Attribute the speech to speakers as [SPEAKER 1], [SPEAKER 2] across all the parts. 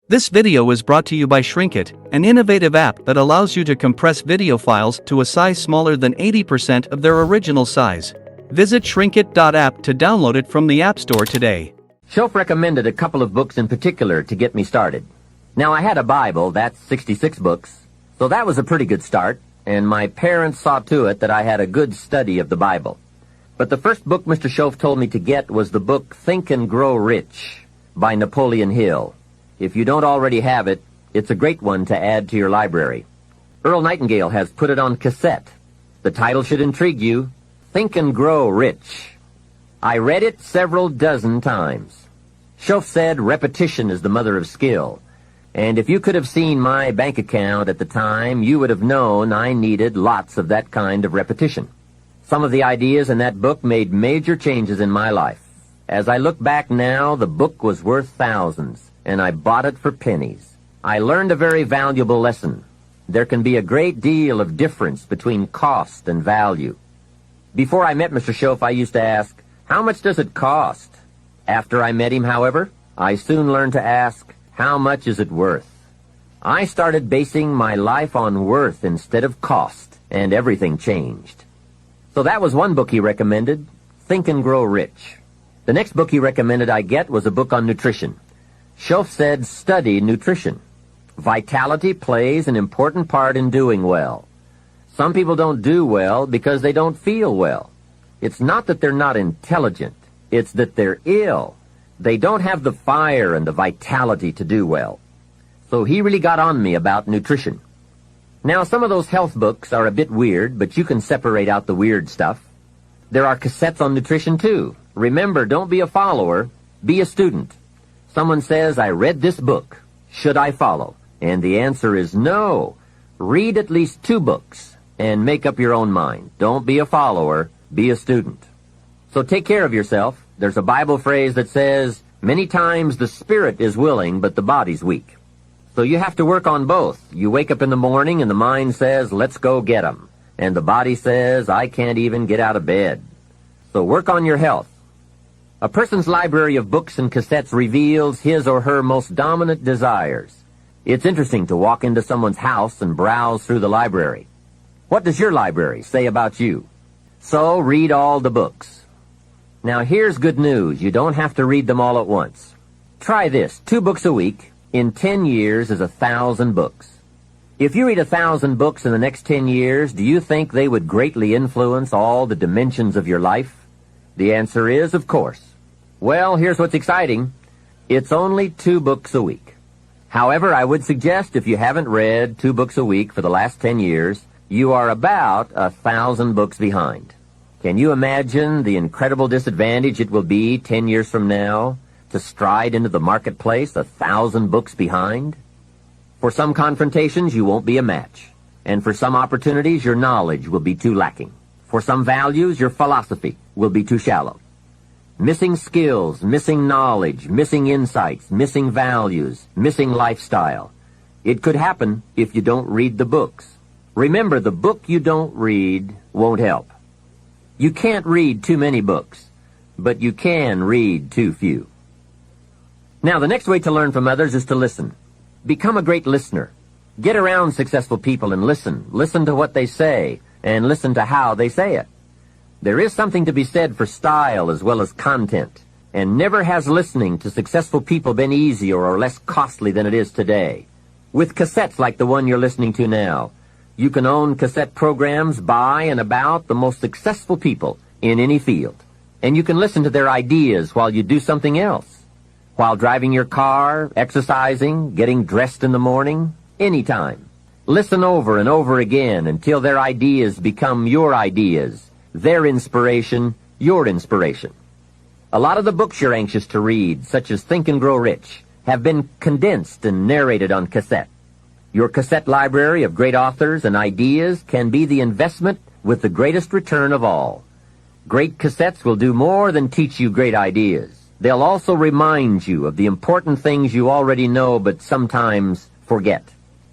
[SPEAKER 1] This video is brought to you by Shrinkit, an innovative app that allows you to compress video files to a size smaller than 80% of their original size. Visit shrinkit.app to download it from the App Store today.
[SPEAKER 2] Shof recommended a couple of books in particular to get me started. Now, I had a Bible, that's 66 books, so that was a pretty good start, and my parents saw to it that I had a good study of the Bible. But the first book Mr. Shof told me to get was the book Think and Grow Rich by Napoleon Hill. If you don't already have it, it's a great one to add to your library. Earl Nightingale has put it on cassette. The title should intrigue you, Think and Grow Rich. I read it several dozen times. Shof said repetition is the mother of skill, and if you could have seen my bank account at the time, you would have known I needed lots of that kind of repetition. Some of the ideas in that book made major changes in my life. As I look back now, the book was worth thousands, and I bought it for pennies. I learned a very valuable lesson. There can be a great deal of difference between cost and value. Before I met Mr. Shof, I used to ask, how much does it cost? After I met him, however, I soon learned to ask, how much is it worth? I started basing my life on worth instead of cost, and everything changed. So that was one book he recommended, Think and Grow Rich. The next book he recommended I get was a book on nutrition. Shof said, study nutrition. Vitality plays an important part in doing well. Some people don't do well because they don't feel well. It's not that they're not intelligent. It's that they're ill. They don't have the fire and the vitality to do well. So he really got on me about nutrition. Now, some of those health books are a bit weird, but you can separate out the weird stuff. There are cassettes on nutrition, too. Remember, don't be a follower, be a student. Someone says, I read this book. Should I follow? And the answer is no. Read at least 2 books and make up your own mind. Don't be a follower, be a student. So take care of yourself. There's a Bible phrase that says, many times the spirit is willing, but the body's weak. So you have to work on both. You wake up in the morning and the mind says, let's go get 'em. And the body says, I can't even get out of bed. So work on your health. A person's library of books and cassettes reveals his or her most dominant desires. It's interesting to walk into someone's house and browse through the library. What does your library say about you? So read all the books. Now here's good news. You don't have to read them all at once. Try this. 2 books a week in 10 years is 1,000 books. If you read 1,000 books in the next 10 years, do you think they would greatly influence all the dimensions of your life? The answer is, of course. Well, here's what's exciting. It's only 2 books a week. However, I would suggest if you haven't read 2 books a week for the last 10 years, you are about 1,000 books behind. Can you imagine the incredible disadvantage it will be 10 years from now to stride into the marketplace 1,000 books behind? For some confrontations, you won't be a match. And for some opportunities, your knowledge will be too lacking. For some values, your philosophy will be too shallow. Missing skills, missing knowledge, missing insights, missing values, missing lifestyle. It could happen if you don't read the books. Remember, the book you don't read won't help. You can't read too many books, but you can read too few. Now, the next way to learn from others is to listen. Become a great listener. Get around successful people and listen. Listen to what they say, and listen to how they say it. There is something to be said for style as well as content, and never has listening to successful people been easier or less costly than it is today. With cassettes like the one you're listening to now, you can own cassette programs by and about the most successful people in any field, and you can listen to their ideas while you do something else, while driving your car, exercising, getting dressed in the morning, anytime. Listen over and over again until their ideas become your ideas. Their inspiration, your inspiration. A lot of the books you're anxious to read, such as Think and Grow Rich, have been condensed and narrated on cassette. Your cassette library of great authors and ideas can be the investment with the greatest return of all. Great cassettes will do more than teach you great ideas. They'll also remind you of the important things you already know but sometimes forget.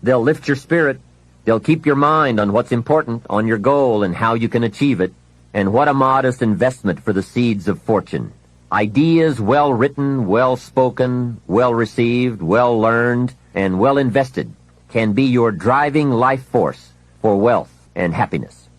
[SPEAKER 2] They'll lift your spirit. They'll keep your mind on what's important, on your goal and how you can achieve it. And what a modest investment for the seeds of fortune. Ideas well written, well spoken, well received, well learned, and well invested can be your driving life force for wealth and happiness.